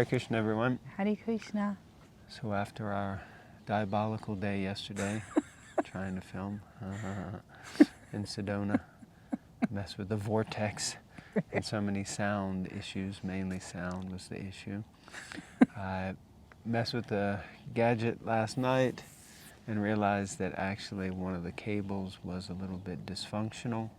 Hare Krishna, everyone. Hare Krishna. So after our diabolical day yesterday, trying to film in Sedona, mess with the vortex, and so many sound issues, mainly sound was the issue. I messed with the gadget last night and realized that actually one of the cables was a little bit dysfunctional.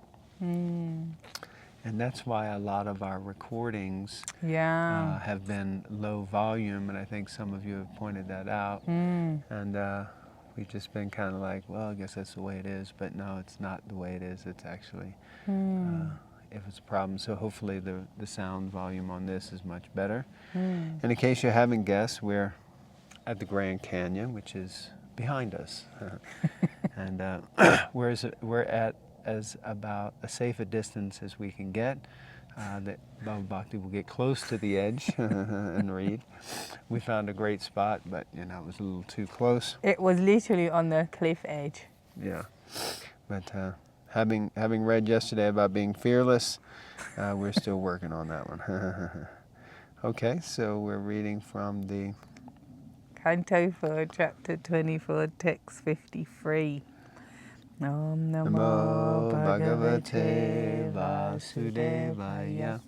And that's why a lot of our recordings have been low volume, and I think some of you have pointed that out. And we've just been kind of like, well, I guess that's the way it is, but no, it's not the way it is. It's actually, if it's a problem. So hopefully the sound volume on this is much better. And in case you haven't guessed, we're at the Grand Canyon, which is behind us. And we're at as about as safe a distance as we can get. That Bhava Bhakti will get close to the edge and read. We found a great spot, but it was a little too close. It was literally on the cliff edge. Yeah, but having read yesterday about being fearless, we're still working on that one. Okay, so we're reading from the Canto 4, Chapter 24, Text 53. Om Namo Bhagavate Vasudevaya.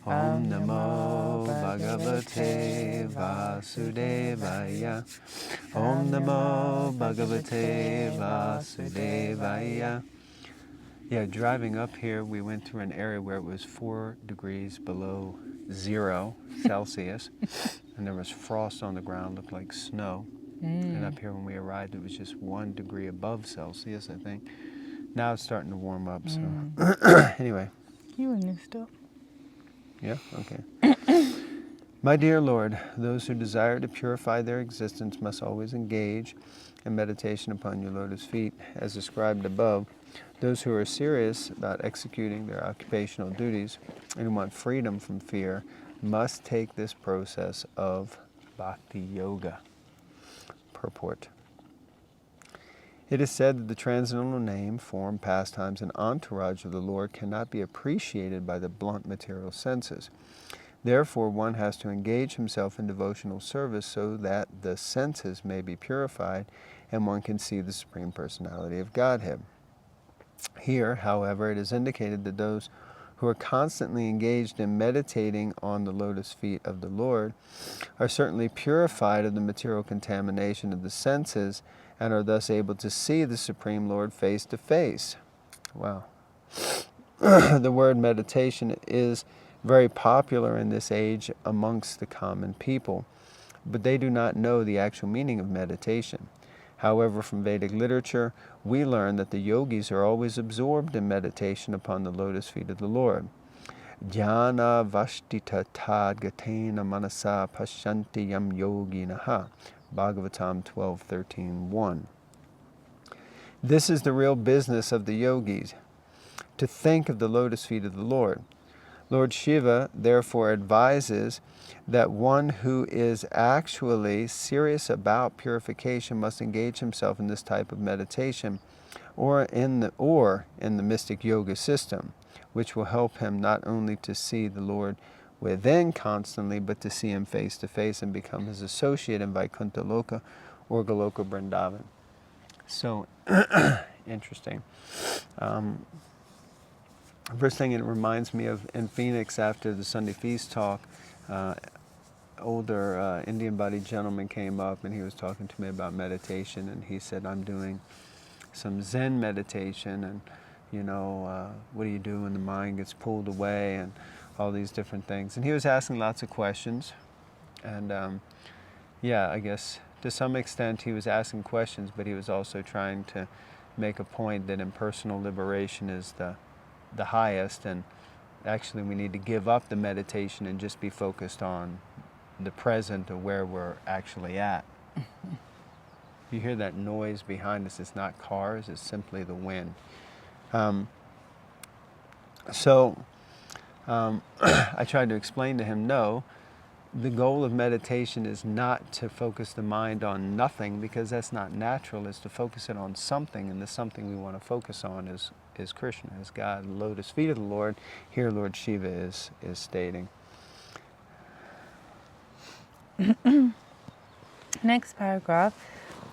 Om Namo Bhagavate Vasudevaya. Om Namo Bhagavate Vasudevaya. Yeah, driving up here, we went through an area where it was 4 degrees below 0 Celsius, and there was frost on the ground, looked like snow. And up here when we arrived, it was just 1 degree above Celsius, I think. Now it's starting to warm up, so anyway. You want to stop? Yeah, okay. My dear Lord, those who desire to purify their existence must always engage in meditation upon your lotus feet, as described above. Those who are serious about executing their occupational duties and who want freedom from fear must take this process of bhakti yoga. Purport. It is said that the transcendental name, form, pastimes, and entourage of the Lord cannot be appreciated by the blunt material senses. Therefore, one has to engage himself in devotional service so that the senses may be purified and one can see the Supreme Personality of Godhead. Here, however, it is indicated that those who are constantly engaged in meditating on the lotus feet of the Lord are certainly purified of the material contamination of the senses and are thus able to see the Supreme Lord face to face. Wow. The word meditation is very popular in this age amongst the common people, but they do not know the actual meaning of meditation. However, from Vedic literature, we learn that the yogis are always absorbed in meditation upon the lotus feet of the Lord. Jnana vashtita tad gatena manasa pashyanti yam yoginaha. Bhagavatam 12:13-1. This is the real business of the yogis, to think of the lotus feet of the Lord. Lord Shiva therefore advises that one who is actually serious about purification must engage himself in this type of meditation or in the mystic yoga system, which will help him not only to see the Lord within constantly, but to see him face to face and become his associate in Vaikuntha Loka or Goloka Vrindavan. So, interesting. First thing it reminds me of in Phoenix after the Sunday Feast talk, older Indian-bodied gentleman came up and he was talking to me about meditation, and he said, I'm doing some Zen meditation, and what do you do when the mind gets pulled away and all these different things. And he was asking lots of questions, and I guess to some extent he was asking questions, but he was also trying to make a point that impersonal liberation is the highest, and actually we need to give up the meditation and just be focused on the present of where we're actually at. You hear that noise behind us, it's not cars, it's simply the wind. I tried to explain to him, no, the goal of meditation is not to focus the mind on nothing, because that's not natural. It's to focus it on something, and the something we want to focus on is Krishna, is God, the lotus feet of the Lord. Here Lord Shiva is stating. Next paragraph.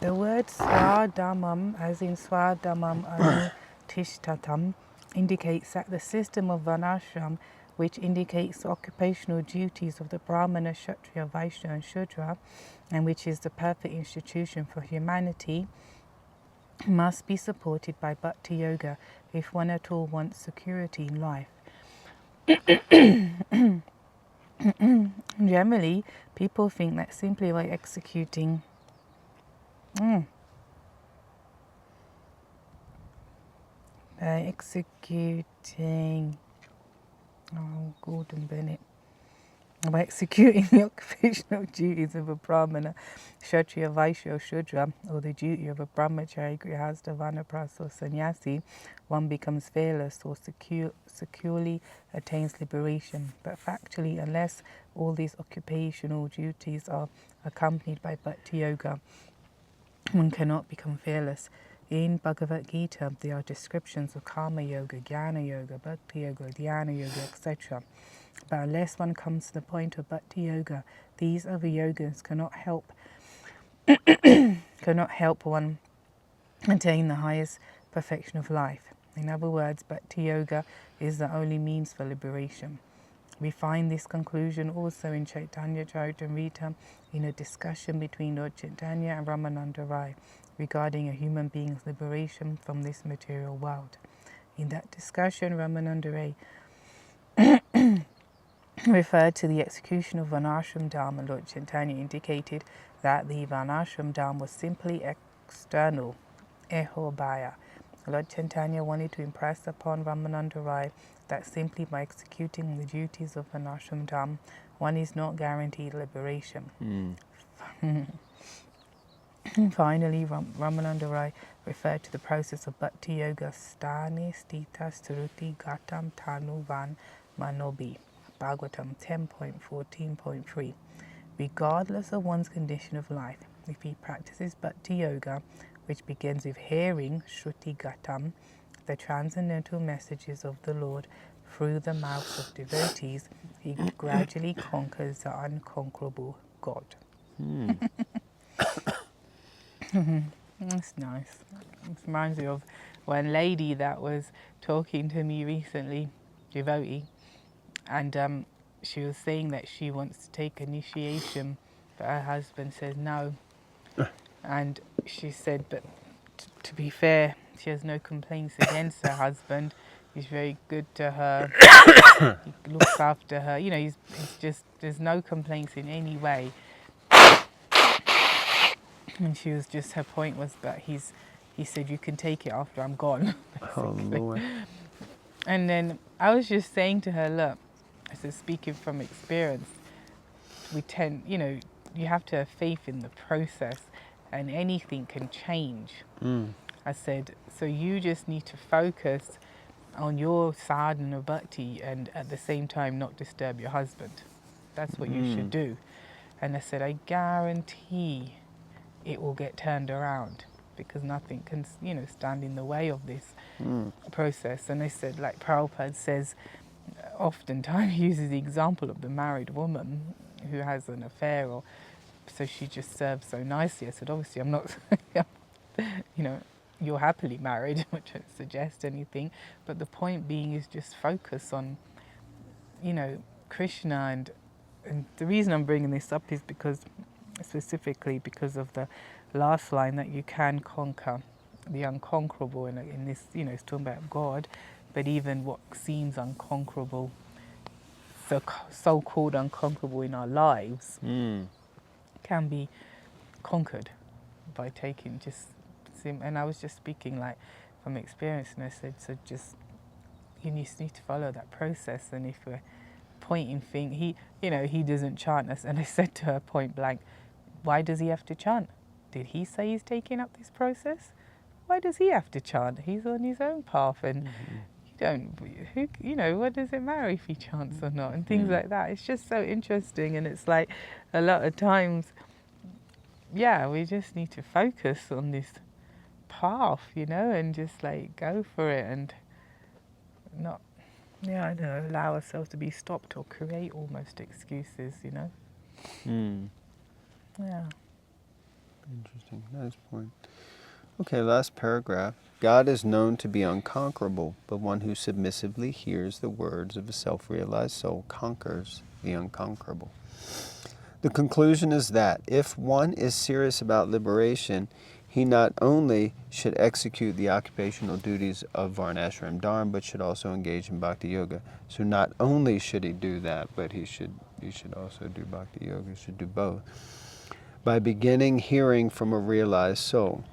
The word swadhamam, as in swadhamam anutishtatam, indicates that the system of varnashram, which indicates the occupational duties of the Brahmana, Kshatriya, Vaishya and Shudra, and which is the perfect institution for humanity, must be supported by Bhakti Yoga if one at all wants security in life. Generally, people think that simply by executing Gordon Bennett. By executing the occupational duties of a Brahmana, Kshatriya, Vaishya or Shudra, or the duty of a Brahmachari, Grihastha, Vanaprastha or Sannyasi, one becomes fearless or securely attains liberation. But factually, unless all these occupational duties are accompanied by Bhakti Yoga, one cannot become fearless. In Bhagavad Gita, there are descriptions of Karma Yoga, Jnana Yoga, Bhakti Yoga, Dhyana Yoga, etc. But unless one comes to the point of Bhakti Yoga, these other yogas cannot help one attain the highest perfection of life. In other words, Bhakti Yoga is the only means for liberation. We find this conclusion also in Chaitanya Charitamrita in a discussion between Lord Chaitanya and Ramananda Rai regarding a human being's liberation from this material world. In that discussion, Ramananda Rai referred to the execution of Varnashram Dharma. Lord Chaitanya indicated that the Varnashram Dharma was simply external, ehobaya. Lord Chaitanya wanted to impress upon Ramananda Rai that simply by executing the duties of Varnashram Dharma, one is not guaranteed liberation. Finally, Ramananda Rai referred to the process of Bhakti Yoga, Sthane Stita Sturuti Gatam Tanu Van Manobi, Bhagavatam 10.14.3. Regardless of one's condition of life, if he practices Bhakti Yoga, which begins with hearing Shruti Gatam, the transcendental messages of the Lord through the mouths of devotees, he gradually conquers the unconquerable God. That's nice. It reminds me of one lady that was talking to me recently, devotee, and she was saying that she wants to take initiation, but her husband says no. And she said, but to be fair, she has no complaints against her husband. He's very good to her. He looks after her. You know, he's just, there's no complaints in any way. And she was just, her point was that he said, you can take it after I'm gone. Oh, Lord. And then I was just saying to her, look, I said, speaking from experience, we tend, you know, you have to have faith in the process and anything can change. I said, so you just need to focus on your sadhana bhakti and at the same time not disturb your husband. That's what you should do. And I said, I guarantee it will get turned around because nothing can, you know, stand in the way of this process. And I said, like Prabhupada says, oftentimes he uses the example of the married woman who has an affair, or so she just serves so nicely. I said, obviously I'm not, you know, you're happily married, which don't suggest anything, but the point being is just focus on, you know, Krishna. And the reason I'm bringing this up is because, specifically because of the last line, that you can conquer the unconquerable. In this, you know, it's talking about God, but even what seems unconquerable, so-called unconquerable in our lives, can be conquered by taking just and I was just speaking like from experience, and I said, so just you need to follow that process. And if we're pointing thing, he doesn't chant us, and I said to her point blank, why does he have to chant? Did he say he's taking up this process? Why does he have to chant? He's on his own path, and what does it matter if he chants or not, and things like that. It's just so interesting, and it's like a lot of times, we just need to focus on this path, and just like go for it, and not, I don't know, allow ourselves to be stopped or create almost excuses, Yeah. Interesting. Nice point. Okay, last paragraph. God is known to be unconquerable, but one who submissively hears the words of a self-realized soul conquers the unconquerable. The conclusion is that if one is serious about liberation, he not only should execute the occupational duties of Varnashram Dharma, but should also engage in Bhakti Yoga. So not only should he do that, but he should also do Bhakti Yoga, he should do both. By beginning hearing from a realized soul.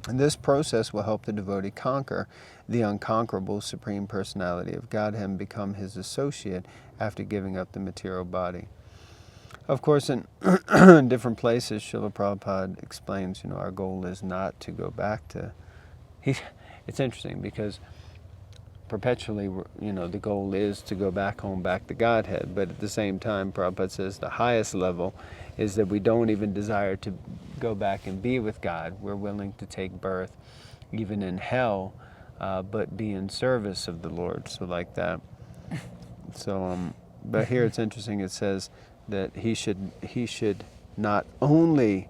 And this process will help the devotee conquer the unconquerable Supreme Personality of Godhead and become his associate after giving up the material body. Of course, in different places, Srila Prabhupada explains, our goal is not to go back to... It's interesting because perpetually, the goal is to go back home, back to Godhead. But at the same time, Prabhupada says the highest level is that we don't even desire to go back and be with God. We're willing to take birth, even in hell, but be in service of the Lord. So like that. So, but here it's interesting. It says that he should not only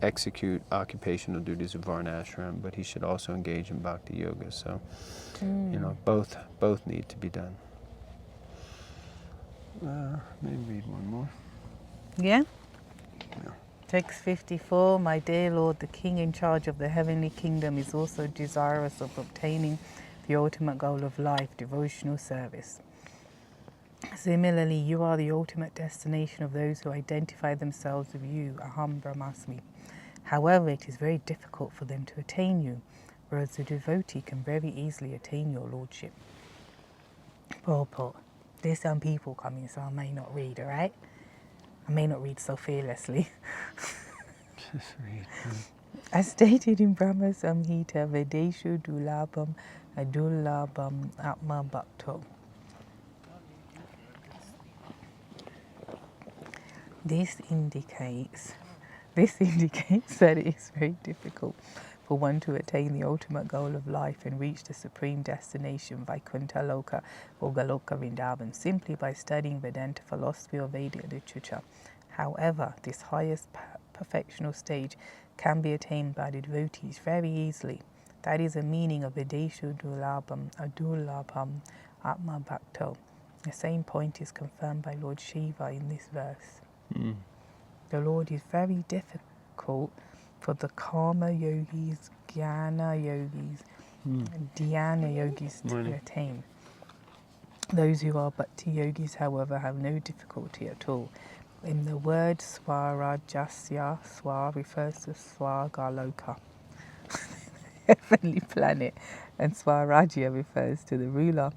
execute occupational duties of Varnashram, but he should also engage in Bhakti Yoga. So, both need to be done. Maybe read one more. Yeah? Yeah. Text 54. My dear Lord, the King in charge of the heavenly kingdom is also desirous of obtaining the ultimate goal of life, devotional service. Similarly, you are the ultimate destination of those who identify themselves with you, Aham Brahmasmi. However, it is very difficult for them to attain you, whereas the devotee can very easily attain your lordship. Purport. There's some people coming, so I may not read, alright? I may not read so fearlessly. Just read. As stated in Brahma Samhita, Vedeshu Dulabham Adulabham Atma Bhakto. This indicates that it is very difficult for one to attain the ultimate goal of life and reach the supreme destination, Vaikuntha Loka or Galoka Vrindavan, simply by studying Vedanta philosophy or Vedic literature. However, this highest perfectional stage can be attained by the devotees very easily. That is the meaning of Vedeshu Dulabham Adulabham Atma Bhakto. The same point is confirmed by Lord Shiva in this verse. The Lord is very difficult for the karma yogis, jnana yogis, dhyana yogis to attain. Those who are bhakti yogis, however, have no difficulty at all. In the word Swarajasya, Swar refers to Swargaloka, heavenly planet, and Swarajya refers to the ruler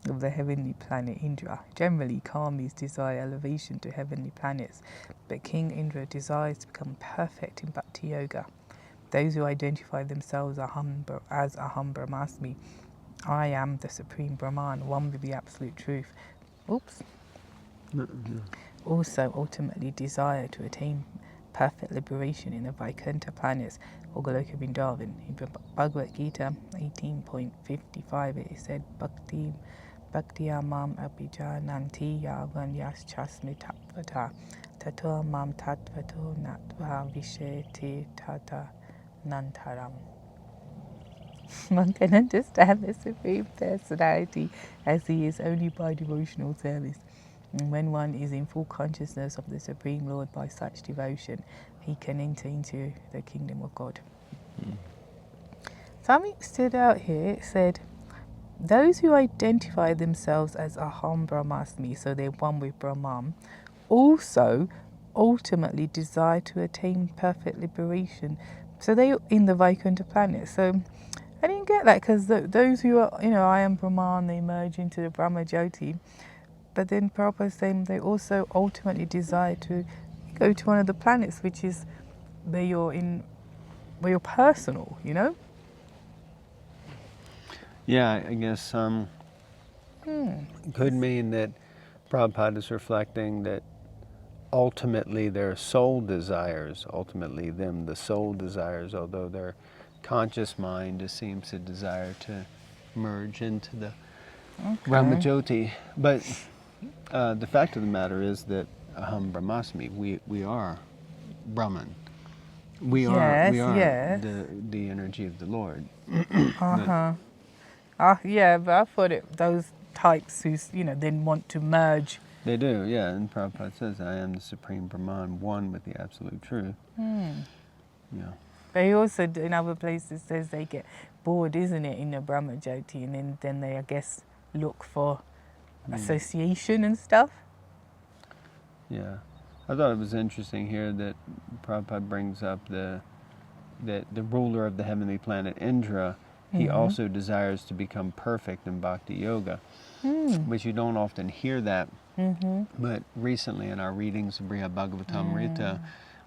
of the heavenly planet Indra. Generally, karmis desire elevation to heavenly planets, but King Indra desires to become perfect in Bhakti Yoga. Those who identify themselves as Aham Brahmasmi, I am the Supreme Brahman, one with the Absolute Truth, also ultimately desire to attain perfect liberation in the Vaikuntha planets or Goloka Vrindavan. In Bhagavad Gita 18.55 it is said, Bhaktiya mam abhijananti yavan yaschasmi tattvata tato mam tattvato natva visheti tata nantaram. One can understand the Supreme Personality as he is only by devotional service. And when one is in full consciousness of the Supreme Lord by such devotion, he can enter into the kingdom of God. Something stood out here. It said, those who identify themselves as Aham Brahmasmi, so they're one with Brahman, also ultimately desire to attain perfect liberation. So they're in the Vaikuntha planet. So I didn't get that, because those who are, I am Brahman, they merge into the Brahma Jyoti. But then Prabhupada is saying they also ultimately desire to go to one of the planets, which is where you're personal, Yeah, I guess it could mean that Prabhupada is reflecting that ultimately their soul desires, the soul desires, although their conscious mind just seems to desire to merge into the Brahmajyoti. But the fact of the matter is that Aham Brahmasmi, we are Brahman. We Yes, are yes. the energy of the Lord. Uh-huh. Yeah, but I thought those types who, then want to merge. They do, yeah. And Prabhupada says, I am the Supreme Brahman, one with the Absolute Truth. Yeah. But he also, in other places, says they get bored, isn't it, in the Brahma Jyoti, and then they, I guess, look for association and stuff. Yeah. I thought it was interesting here that Prabhupada brings up that the ruler of the heavenly planet, Indra, he also desires to become perfect in Bhakti Yoga, which you don't often hear that. But recently in our readings of Bhagavatam Rita,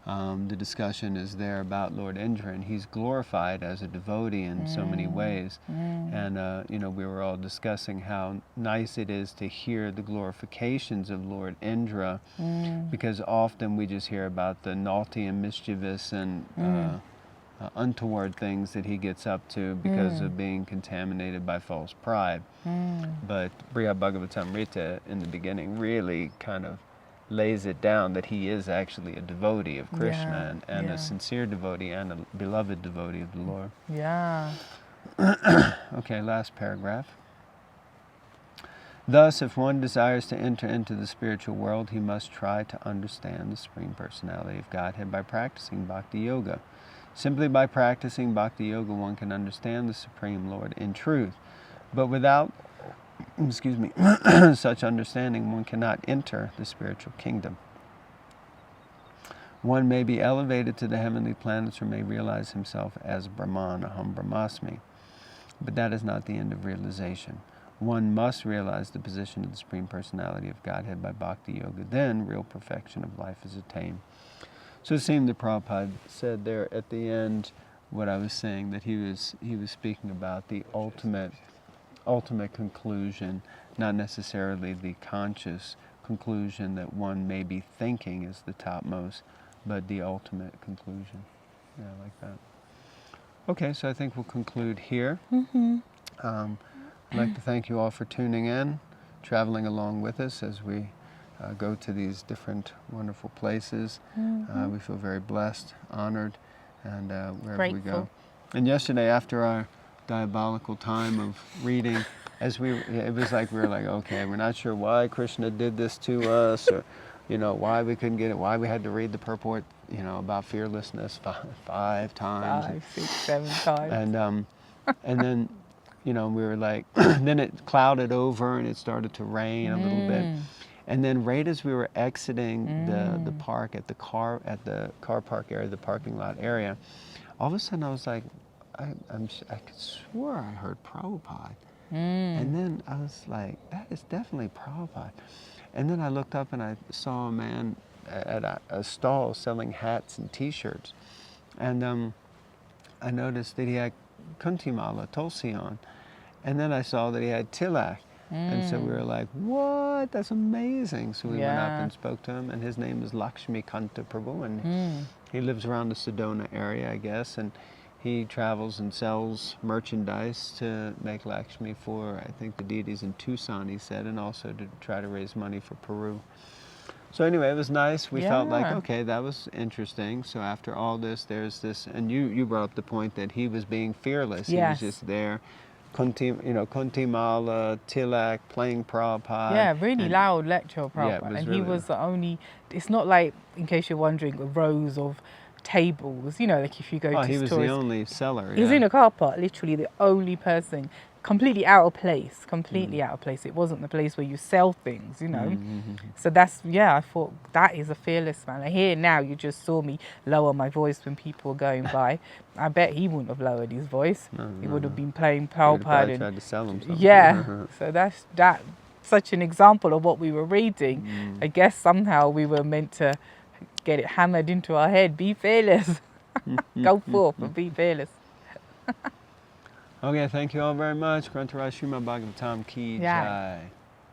the discussion is there about Lord Indra, and he's glorified as a devotee in so many ways. And, we were all discussing how nice it is to hear the glorifications of Lord Indra, because often we just hear about the naughty and mischievous and untoward things that he gets up to because of being contaminated by false pride. But Bhagavatam Rita in the beginning really kind of lays it down that he is actually a devotee of Krishna and a sincere devotee and a beloved devotee of the Lord. Yeah. Okay, last paragraph. Thus, if one desires to enter into the spiritual world, he must try to understand the Supreme Personality of Godhead by practicing Bhakti Yoga. Simply by practicing Bhakti Yoga, one can understand the Supreme Lord in truth. But without, such understanding, one cannot enter the spiritual kingdom. One may be elevated to the heavenly planets or may realize himself as Brahman, Aham Brahmasmi. But that is not the end of realization. One must realize the position of the Supreme Personality of Godhead by Bhakti Yoga. Then real perfection of life is attained. So it seemed that Prabhupada said there at the end what I was saying, that he was speaking about the ultimate conclusion, not necessarily the conscious conclusion that one may be thinking is the topmost, but the ultimate conclusion. Yeah, I like that. Okay, so I think we'll conclude here. I'd like to thank you all for tuning in, traveling along with us as we go to these different wonderful places. We feel very blessed, honored, and wherever we go. And yesterday, after our diabolical time of reading, it was like we were like, okay, we're not sure why Krishna did this to us, or why we couldn't get it, why we had to read the purport, about fearlessness five times, 5, 6, 7 times, and then. We were like, then it clouded over and it started to rain a little bit. And then right as we were exiting the park at the car park area, the parking lot area, all of a sudden I was like, I could swear I heard Prabhupada. And then I was like, that is definitely Prabhupada. And then I looked up and I saw a man at a stall selling hats and T-shirts. And I noticed that he had Kuntimala, Tulsi on. And then I saw that he had tilak. And so we were like, what? That's amazing. So we went up and spoke to him, and his name is Lakshmi Kanta Prabhu, and he lives around the Sedona area, I guess, and he travels and sells merchandise to make Lakshmi for, I think, the deities in Tucson, he said, and also to try to raise money for Peru. So anyway, it was nice. We felt like, okay, that was interesting. So after all this, there's this, and you brought up the point that he was being fearless. Yes. He was just there, Kuntimala, Tilak, playing Prabhupada. Yeah, really loud lecture of Prabhupada. Yeah, it was and really he was the only, it's not like, in case you're wondering, rows of tables, like if you go to he was stores. the only seller. He was in a car park, literally the only person, completely out of place, out of place. It wasn't the place where you sell things, So that's, I thought that is a fearless man. Like here now, you just saw me lower my voice when people were going by. I bet he wouldn't have lowered his voice. He would have been playing Prabhupada. Tried to sell him something. Yeah, so that's such an example of what we were reading. I guess somehow we were meant to get it hammered into our head. Be fearless. Go forth and be fearless. Okay, thank you all very much. Srimad Bhagavatam Ki Jai.